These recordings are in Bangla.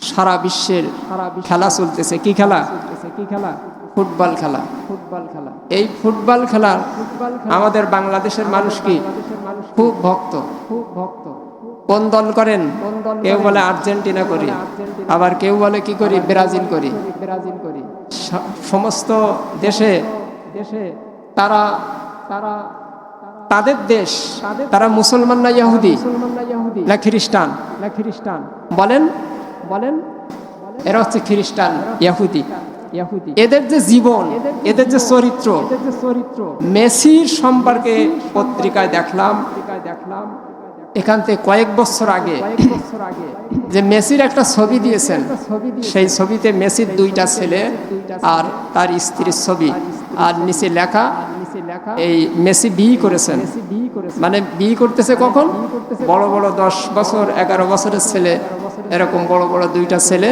সারা বিশ্বের খেলা চলতেছে। কি খেলা? ফুটবল খেলা। এই ফুটবল খেলা আমাদের বাংলাদেশের মানুষ কি খুব ভক্ত। কোন দল করেন? কেউ বলে আর্জেন্টিনা করি, আবার কেউ বলে কি করি ব্রাজিল করি। সমস্ত দেশে তারা তাদের দেশ, তারা মুসলমান না ইহুদি না খ্রিস্টান? বলেন এরা হচ্ছে খ্রিস্টান ইহুদি। এদের যে জীবন, এদের যে চরিত্র, মেসির সম্পর্কে পত্রিকায় দেখলাম এখান থেকে কয়েক বছর আগে যে মেসির একটা ছবি দিয়েছেন, সেই ছবিতে মেসির দুইটা ছেলে আর তার স্ত্রীর ছবি, আর নিচে লেখা এই মেসি বিয়ে করেছেন। মানে বিয়ে করতেছে কখন? বড় বড় 10 বছর 11 বছরের ছেলে, এরকম বড় বড় দুইটা ছেলে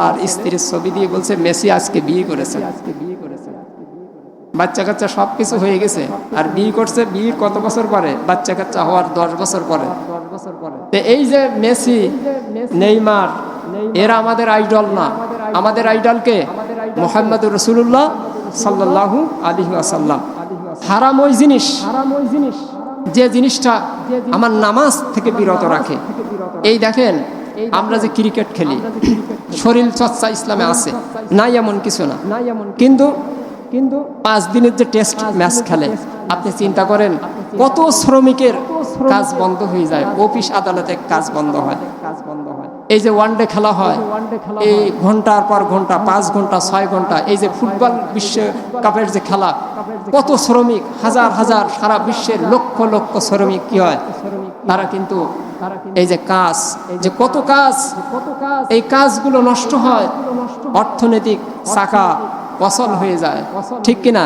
আর স্ত্রীর ছবি দিয়ে বলছে মেসি আজকে বিয়ে করেছে। বাচ্চা কাচ্চা সব কিছু হয়ে গেছে, আর বিয়ে করছে বিয়ের কত বছর পরে? বাচ্চা কাচ্চা হওয়ার 10 বছর পরে। এই যে মেসি, নেইমার, এরা আমাদের আইডল না। আমাদের আইডলকে মুহাম্মদুর রাসূলুল্লাহ সাল্লাল্লাহু আলাইহি ওয়াসাল্লাম। হারাম ওই জিনিস, যে জিনিসটা আমার নামাজ থেকে বিরত রাখে। এই দেখেন আমরা যে ক্রিকেট খেলি, শরীর চর্চা ইসলামে আছে, নাই এমন কিছু না, কিন্তু 5 দিনের যে টেস্ট ম্যাচ খেলে, আপনি চিন্তা করেন কত শ্রমিকের কাজ বন্ধ হয়ে যায়, অফিস আদালতে কাজ বন্ধ হয়। এই যে ওয়ানডে খেলা হয়, এই ঘন্টার পর ঘন্টা, 5 ঘন্টা 6 ঘন্টা, এই যে ফুটবল বিশ্বকাপের যে খেলা, কত শ্রমিক, হাজার হাজার, সারা বিশ্বের লক্ষ লক্ষ শ্রমিক কি হয়, তারা কিন্তু এই যে কাজ, যে কত কাজ, এই কাজগুলো নষ্ট হয়, অর্থনৈতিক চাকা অচল হয়ে যায়। ঠিক কিনা?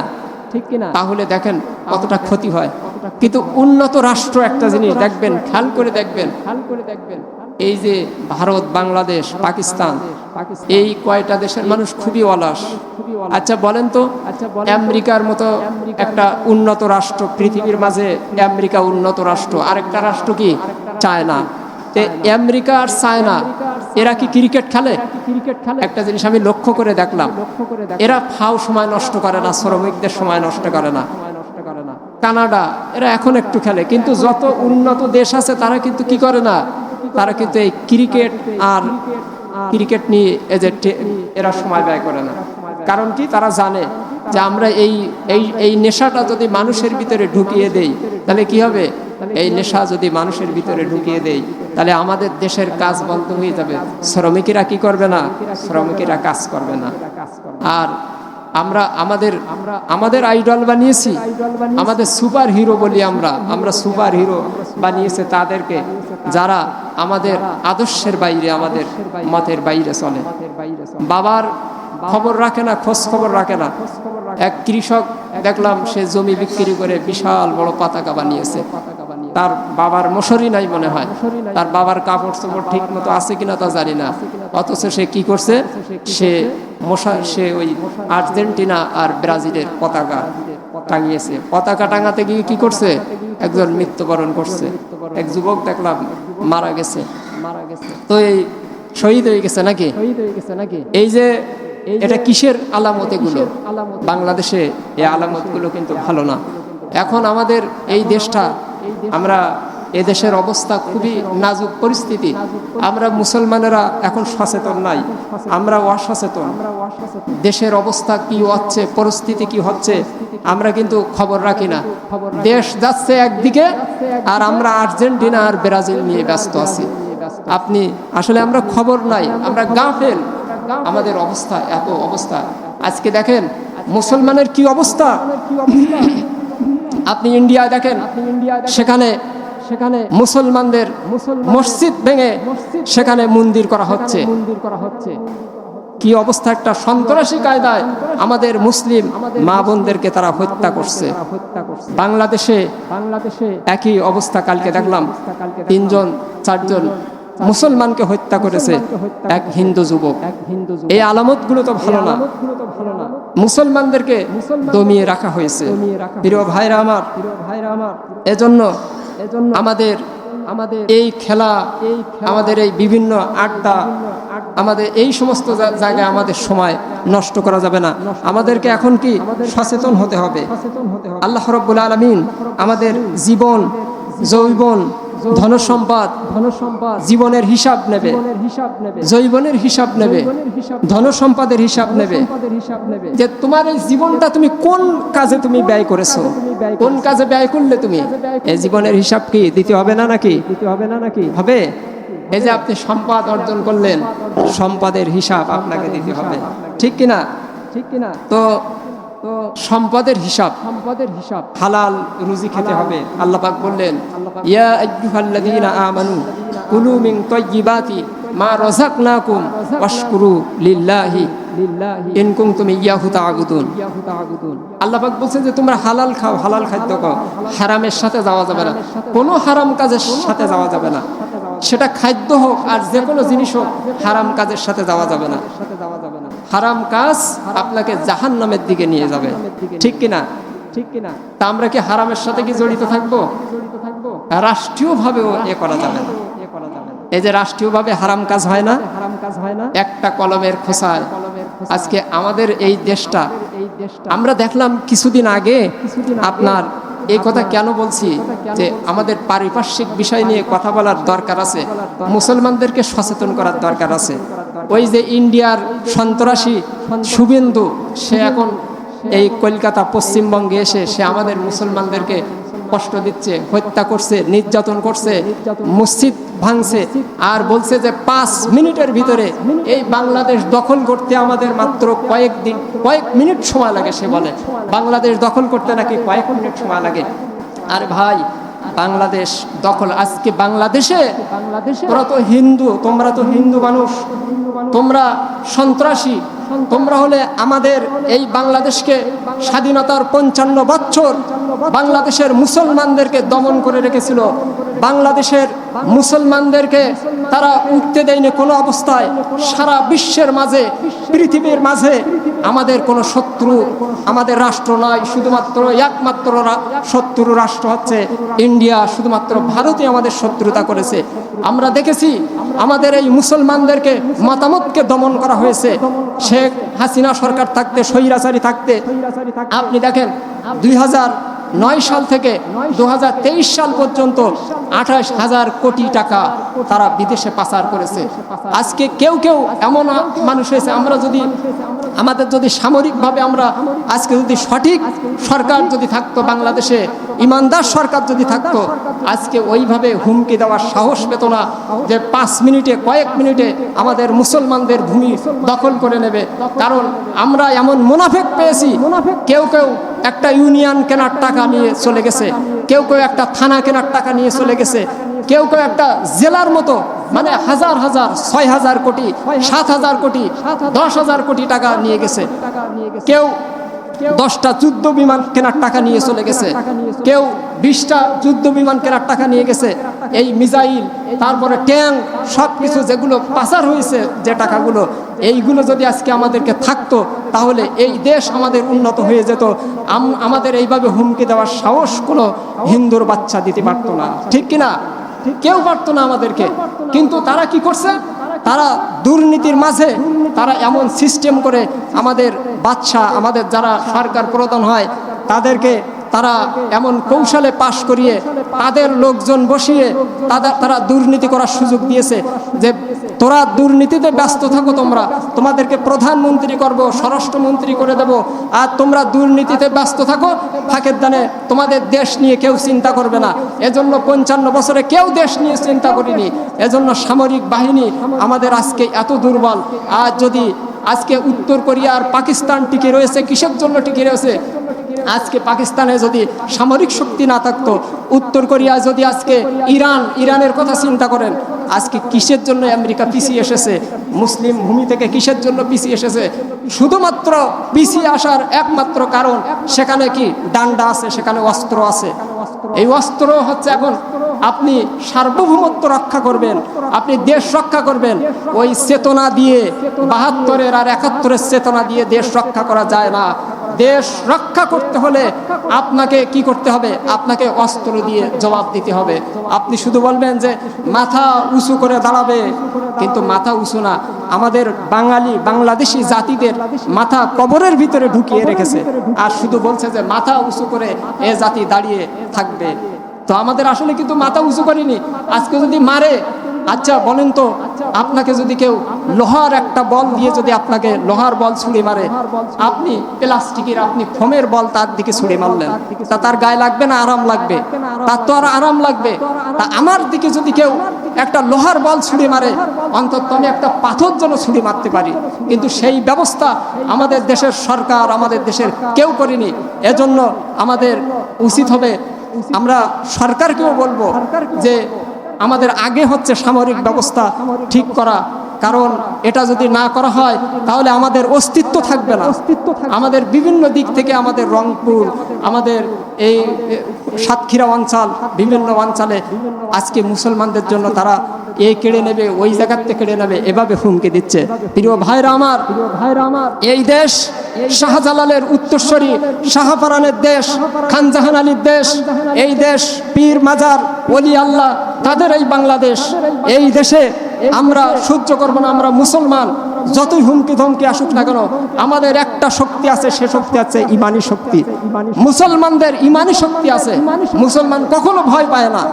তাহলে দেখেন কতটা ক্ষতি হয়। কিন্তু উন্নত রাষ্ট্র একটা জিনিস দেখবেন, খেয়াল করে দেখবেন, এই যে ভারত, বাংলাদেশ, পাকিস্তান, এই কয়টা দেশের মানুষ খুবই অলস। আচ্ছা বলেন তো, আমেরিকার মতো একটা উন্নত রাষ্ট্র পৃথিবীর মাঝে, আমেরিকা উন্নত রাষ্ট্র, আরেকটা রাষ্ট্র কি চায়না। আমেরিকা আর চায়না এরা কি ক্রিকেট খেলে? একটা জিনিস আমি লক্ষ্য করে দেখলাম, এরা ফাও সময় নষ্ট করে না, শ্রমিকদের সময় নষ্ট করে না। কানাডা এরা এখন একটু খেলে, কিন্তু যত উন্নত দেশ আছে তারা কিন্তু কি করে না, তারা কিন্তু এই ক্রিকেট নিয়ে এরা সময় ব্যয় করে না। কারণ কি? তারা জানে যে আমরা এই নেশাটা যদি মানুষের ভিতরে ঢুকিয়ে দেই তাহলে কি হবে, এই নেশা যদি মানুষের ভিতরে ঢুকিয়ে দেই তাহলে আমাদের দেশের কাজ বন্ধ হয়ে যাবে। শ্রমিকেরা কি করবে না? শ্রমিকেরা কাজ করবে না। আর আমরা আমাদের আইডল বানিয়েছি, আমাদের সুপার হিরো বলি আমরা সুপার হিরো বানিয়েছে তাদেরকে যারা আমাদের আদর্শের বাইরে, আমাদের মতের বাইরে চলে। বাবার খবর রাখে না, খোঁজ খবর রাখে না। এক কৃষক দেখলাম, সে জমি বিক্রি করে বিশাল বড় পতাকা বানিয়েছে। তার বাবার মশারি নাই মনে হয়, তার বাবার কাপড় চোপড় ঠিক মতো আছে কিনা তা জানি না, অথচ সে কি করছে, সে ওই আর্জেন্টিনা আর ব্রাজিলের পতাকা টাঙিয়েছে। পতাকা টাঙাতে গিয়ে কি করছে, একজন মৃত্যুবরণ করছে। এক যুবক দেখলাম মারা গেছে। তো এই শহীদ হয়ে গেছে নাকি? এই যে এটা কিসের আলামত? এগুলো বাংলাদেশে এই আলামতগুলো কিন্তু ভালো না। এখন আমাদের এই দেশটা, আমরা এদেশের অবস্থা খুবই নাজুক পরিস্থিতি। আমরা মুসলমানেরা এখন সচেতন নাই, আমরা অসচেতন। দেশের অবস্থা কি হচ্ছে, পরিস্থিতি কি হচ্ছে, আমরা কিন্তু খবর রাখি না। দেশ যাচ্ছে একদিকে আর আমরা আর্জেন্টিনা আর ব্রাজিল নিয়ে ব্যস্ত আছি। আপনি আসলে আমরা খবর নাই, আমরা গাফেল। আমাদের অবস্থা এত অবস্থা। আজকে দেখেন মুসলমানের কি অবস্থা। আপনি ইন্ডিয়ায় দেখেন, সেখানে মুসলমানদের মসজিদ ভেঙে সেখানে মন্দির করা হচ্ছে। কি অবস্থা! একটা সন্ত্রাসী কায়দায় আমাদের মুসলিম মা বোনদেরকে তারা হত্যা করছে। বাংলাদেশে একই অবস্থা। কালকে দেখলাম 3-4 মুসলমানকে হত্যা করেছে এক হিন্দু যুবক। এই আলামতগুলো তো ভালো না। মুসলমানদেরকে দমিয়ে রাখা হয়েছে। প্রিয় ভাইরা আমার, এজন্য আমাদের এই খেলা, আমাদের এই বিভিন্ন আড্ডা, আমাদের এই সমস্ত জায়গায় আমাদের সময় নষ্ট করা যাবে না। আমাদেরকে এখন কি সচেতন হতে হবে। আল্লাহ রাব্বুল আলামিন আমাদের জীবন, যৌবন, ধনসম্পদ, জীবনের হিসাব নেবে, যৌবনের হিসাব নেবে, ধনসম্পদের হিসাব নেবে, যে তোমার এই জীবনটা তুমি কোন কাজে তুমি ব্যয় করেছো, কোন কাজে ব্যয় করলে তুমি এই জীবনের হিসাব কি দিতে হবে না নাকি? হবে। এই যে আপনি সম্পদ অর্জন করলেন, সম্পদের হিসাব আপনাকে দিতে হবে, ঠিক কিনা? তো সম্পদের হিসাব, হালাল রুজি খেতে হবে। আল্লাহ পাক বললেন, ইয়া আইয়ুহাল্লাযীনা আমানু কুলু মিন তাইয়্যিবাতি মা রাযাকনাকুম ওয়াশকুরু লিল্লাহি ইন কুনতুম ইয়্যাহু তা'বুদুন। আল্লাহ পাক বলছেন যে তোমরা হালাল খাও, হালাল খাদ্য খাও, হারামের সাথে যাওয়া যাবে না, কোনো হারাম কাজের সাথে যাওয়া যাবে না। সেটা খাদ্য হোক আর যে কোনো জিনিস হোক, হারাম কাজের সাথে যাওয়া যাবে না। হারাম কাজ আপনাকে জাহান্নামের দিকে নিয়ে যাবে, ঠিক কিনা? তা আমরা কি হারামের সাথে কি জড়িত থাকবো? রাষ্ট্রীয়ভাবেও এ করা যাবে না। এই যে রাষ্ট্রীয়ভাবে হারাম কাজ হয় না, একটা কলমের খোসায় আজকে আমাদের এই দেশটা, আমরা দেখলাম কিছুদিন আগে, আপনার এই কথা কেন বলছি, যে আমাদের পারিপার্শ্বিক বিষয় নিয়ে কথা বলার দরকার আছে, মুসলমানদেরকে সচেতন করার দরকার আছে। ওই যে ইন্ডিয়ার সন্ত্রাসী শুভেন্দু, সে এখন এই কলকাতা পশ্চিমবঙ্গে এসে সে আমাদের মুসলমানদেরকে কষ্ট দিচ্ছে, হত্যা করছে, নির্যাতন করছে, মসজিদ ভাঙছে, আর বলছে যে 5 মিনিটের ভিতরে এই বাংলাদেশ দখল করতে আমাদের মাত্র কয়েক মিনিট সময় লাগে। সে বলে বাংলাদেশ দখল করতে নাকি কয়েক মিনিট সময় লাগে। আর ভাই, বাংলাদেশ দখল, আজকে বাংলাদেশে তোরা তো হিন্দু, তোমরা তো হিন্দু মানুষ, তোমরা সন্ত্রাসী, তোমরা হলে আমাদের এই বাংলাদেশকে স্বাধীনতার 55 বছর বাংলাদেশের মুসলমানদেরকে দমন করে রেখেছিল। বাংলাদেশের মুসলমানদেরকে তারা উঠতে দেয়নি কোনো অবস্থায়। সারা বিশ্বের মাঝে, পৃথিবীর মাঝে আমাদের কোনো শত্রু আমাদের রাষ্ট্র নয়, শুধুমাত্র একমাত্র শত্রু রাষ্ট্র হচ্ছে ইন্ডিয়া। শুধুমাত্র ভারতই আমাদের শত্রুতা করেছে। আমরা দেখেছি আমাদের এই মুসলমানদেরকে মতামতকে দমন করা হয়েছে। শেখ হাসিনা সরকার থাকতে, স্বৈরাচারী থাকতে, আপনি দেখেন 2009 সাল থেকে 2023 সাল পর্যন্ত 28,000 কোটি টাকা তারা বিদেশে পাচার করেছে। আজকে কেউ এমন মানুষ হয়েছে, আমরা যদি আমাদের যদি সামরিকভাবে আমরা আজকে যদি সঠিক সরকার যদি থাকতো বাংলাদেশে, ইমানদার সরকার যদি থাকতো, আজকে ওইভাবে হুমকি দেওয়ার সাহস পেত না যে 5 মিনিটে, কয়েক মিনিটে আমাদের মুসলমানদের ভূমি দখল করে নেবে। কারণ আমরা এমন মুনাফিক পেয়েছি, কেউ একটা ইউনিয়ন কেনার টাকা নিয়ে চলে গেছে, কেউ একটা থানা কেনার টাকা নিয়ে চলে গেছে, কেউ একটা জেলার মতো, মানে হাজার 6,000 কোটি, 7,000 কোটি, 10,000 কোটি টাকা নিয়ে গেছে। কেউ 10টা যুদ্ধ বিমান কেনার টাকা নিয়ে চলে গেছে, কেউ 20টা যুদ্ধ বিমান কেনার টাকা নিয়ে গেছে। এই মিসাইল, তারপরে ট্যাঙ্ক, সব কিছু যেগুলো পাচার হয়েছে, যে টাকাগুলো, এইগুলো যদি আজকে আমাদেরকে থাকতো, তাহলে এই দেশ আমাদের উন্নত হয়ে যেত। আমাদের এইভাবে হুমকি দেওয়ার সাহস কোনো হিন্দুর বাচ্চা দিতে পারতো না, ঠিক কিনা? কেউ পারতো না আমাদেরকে। কিন্তু তারা কি করছে? তারা দুর্নীতির মাঝে তারা এমন সিস্টেম করে আমাদের বাদশা, আমাদের যারা সরকার প্রধান হয়, তাদেরকে তারা এমন কৌশলে পাশ করিয়ে তাদের লোকজন বসিয়ে তারা দুর্নীতি করার সুযোগ দিয়েছে যে তোরা দুর্নীতিতে ব্যস্ত থাকো, তোমাদেরকে প্রধানমন্ত্রী করব, স্বরাষ্ট্রমন্ত্রী করে দেব, আর তোমরা দুর্নীতিতে ব্যস্ত থাকো, ফাঁকের দানে তোমাদের দেশ নিয়ে কেউ চিন্তা করবে না। এজন্য 55 বছরে কেউ দেশ নিয়ে চিন্তা করিনি। এজন্য সামরিক বাহিনী আমাদের আজকে এত দুর্বল। আর যদি আজকে উত্তর কোরিয়া আর পাকিস্তান টিকে রয়েছে, কিসের জন্য টিকে রয়েছে? আজকে পাকিস্তানে যদি সামরিক শক্তি না থাকতো, উত্তর কোরিয়া যদি আজকে ইরানের কথা চিন্তা করেন, আজকে কিসের জন্য আমেরিকা পিছিয়ে এসেছে? মুসলিম ভূমি থেকে কিসের জন্য পিছিয়ে এসেছে? শুধুমাত্র পিছিয়ে আসার একমাত্র কারণ, সেখানে কি ডান্ডা আছে, সেখানে অস্ত্র আছে। এই অস্ত্র হচ্ছে এখন আপনি সার্বভৌমত্ব রক্ষা করবেন, আপনি দেশ রক্ষা করবেন, ওই চেতনা দিয়ে 72-এর আর 71-এর চেতনা দিয়ে দেশ রক্ষা করা যায় না। দেশ রক্ষা করতে হলে আপনাকে কি করতে হবে? আপনাকে অস্ত্র দিয়ে জবাব দিতে হবে। আপনি শুধু বলবেন যে মাথা উঁচু করে দাঁড়াবে, কিন্তু মাথা উঁচু না। আমাদের বাংলাদেশি জাতিদের মাথা কবরের ভিতরে ঢুকিয়ে রেখেছে, আর শুধু বলছে যে মাথা উঁচু করে এ জাতি দাঁড়িয়ে থাকবে। তো আমাদের আসলে কিন্তু মাথা উঁচু করিনি। আজকে যদি মারে, আচ্ছা বলেন তো, আপনাকে যদি কেউ লোহার একটা বল দিয়ে যদি আপনাকে লোহার বল ছুঁড়ে মারে, আপনি প্লাস্টিকের, আপনি ফোমের বল তার দিকে ছুঁড়ে মারলেন, তা তার গায়ে লাগবে না আরাম লাগবে? তার তো আর আরাম লাগবে। তা আমার দিকে যদি কেউ একটা লোহার বল ছুঁড়ে মারে, অন্তত আমি একটা পাথর যেন ছুঁড়ে মারতে পারি। কিন্তু সেই ব্যবস্থা আমাদের দেশের সরকার, আমাদের দেশের কেউ করেনি। এজন্য আমাদের উচিত হবে, আমরা সরকারকেও বলবো যে আমাদের আগে হচ্ছে সামরিক ব্যবস্থা ঠিক করা। কারণ এটা যদি না করা হয় তাহলে আমাদের অস্তিত্ব থাকবে না। আমাদের বিভিন্ন দিক থেকে, আমাদের রংপুর, আমাদের এই সাতক্ষীরা অঞ্চল, বিভিন্ন অঞ্চলে আজকে মুসলমানদের জন্য তারা এই কেড়ে নেবে, ওই জায়গাতে কেড়ে নেবে, এভাবে হুমকি দিচ্ছে। প্রিয় ভাইরা আমার, এই দেশ শাহজালালের উত্তরসূরি, শাহপরানের দেশ, খান জাহান আলীর দেশ, এই দেশ পীর মাজার ওলি আল্লাহ তাদের এই বাংলাদেশ। এই দেশে আমরা সহ্য করব না। আমরা মুসলমান, যতই হুমকি ধমকি আসুক না কেন, আমাদের একটা শক্তি আছে, সে শক্তি আছে ইমানি শক্তি। মুসলমানদের ইমানি শক্তি আছে। মুসলমান কখনো ভয় পায় না।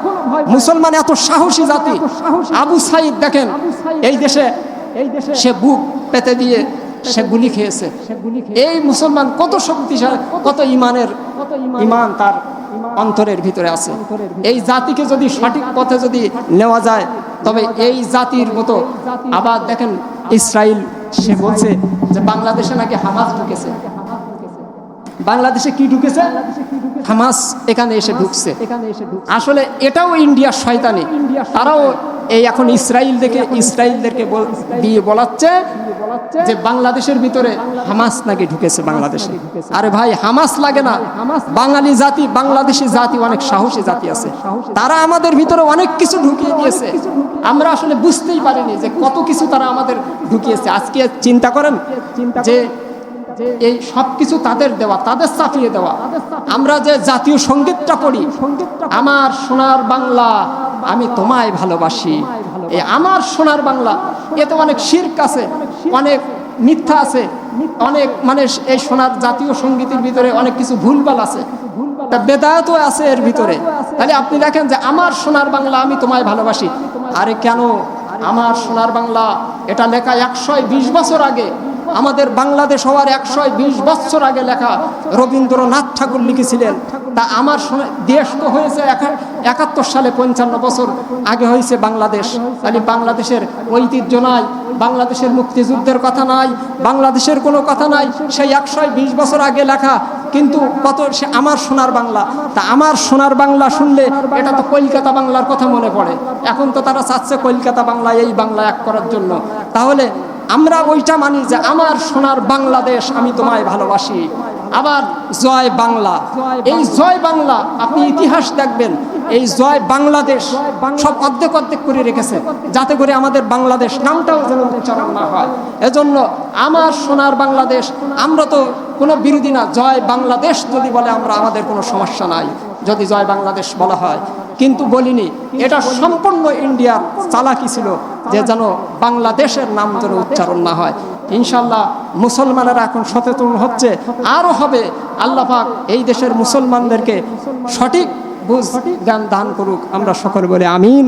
মুসলমান এত সাহসী জাতি। আবু সাইদ দেখেন, এই দেশে সে বুক পেতে দিয়ে সে গুলি খেয়েছে। এই মুসলমান কত শক্তিশালী, কত ইমান তার অন্তরের ভিতরে আছে। এই জাতিকে যদি সঠিক পথে যদি নেওয়া যায়, তবে এই জাতির মতো। আবার দেখেন ইসরায়েল, সে বলছে যে বাংলাদেশে নাকি হামাস ঢুকেছে। বাংলাদেশে কি ঢুকেছে? হামাস এখানে এসে ঢুকছে। আসলে এটাও ইন্ডিয়ার শয়তানি। তারাও এই এখন ইসরায়েলদেরকে দিয়ে বলাচ্ছে যে বাংলাদেশের ভিতরে হামাস নাকি ঢুকেছে বাংলাদেশে। আরে ভাই, হামাস লাগে না। বাঙালি জাতি, বাংলাদেশি জাতি অনেক সাহসী জাতি আছে। তারা আমাদের ভিতরে অনেক কিছু ঢুকিয়ে দিয়েছে। আমরা আসলে বুঝতেই পারিনি যে কত কিছু তারা আমাদের ঢুকিয়েছে। আজকে চিন্তা করেন যে এই সব কিছু তাদের দেওয়া, তাদের চাপিয়ে দেওয়া। আমরা যে জাতীয় সঙ্গীতটা পড়ি, আমার সোনার বাংলা আমি তোমায় ভালোবাসি, এই আমার সোনার বাংলা, এতে অনেক শিরক আছে, অনেক মিথ্যা আছে, অনেক মানে এই সোনার জাতীয় সঙ্গীতের ভিতরে অনেক কিছু ভুলভাল আছে, বেদায়তও আছে এর ভিতরে। তাহলে আপনি দেখেন যে আমার সোনার বাংলা আমি তোমায় ভালোবাসি। আরে কেন? আমার সোনার বাংলা এটা লেখা 120 বছর আগে, আমাদের বাংলাদেশ হওয়ার 120 বছর আগে লেখা। রবীন্দ্রনাথ ঠাকুর লিখেছিলেন। তা আমার দেশ তো হয়েছে 71 সালে, 55 বছর আগে হয়েছে বাংলাদেশ। তাহলে বাংলাদেশের ঐতিহ্য নাই, বাংলাদেশের মুক্তিযুদ্ধের কথা নাই, বাংলাদেশের কোনো কথা নাই। সেই 120 বছর আগে লেখা, কিন্তু কত সে আমার সোনার বাংলা। তা আমার সোনার বাংলা শুনলে এটা তো কলকাতা বাংলার কথা মনে পড়ে। এখন তো তারা চাচ্ছে কলকাতা বাংলা, এই বাংলা এক করার জন্য। তাহলে আমরা ওইটা মানি যে আমার সোনার বাংলাদেশ আমি তোমায় ভালোবাসি। আবার জয় বাংলা, এই জয় বাংলা আপনি ইতিহাস দেখবেন, এই জয় বাংলাদেশ সব অর্ধেক করে রেখেছে, যাতে করে আমাদের বাংলাদেশ নামটাও যেন উচ্চারণ না হয়। এজন্য আমার সোনার বাংলাদেশ, আমরা তো কোনো বিরোধী না। জয় বাংলাদেশ যদি বলে আমরা, আমাদের কোনো সমস্যা নাই যদি জয় বাংলাদেশ বলা হয়, কিন্তু বলিনি। এটা সম্পূর্ণ ইন্ডিয়ার চালাকি ছিল যে যেন বাংলাদেশের নাম যেন উচ্চারণ না হয়। ইনশাল্লাহ মুসলমানেরা এখন সচেতন হচ্ছে, আরও হবে। আল্লাহ পাক এই দেশের মুসলমানদেরকে সঠিক বুঝ জ্ঞান দান করুক। আমরা সকলে বলে আমিন।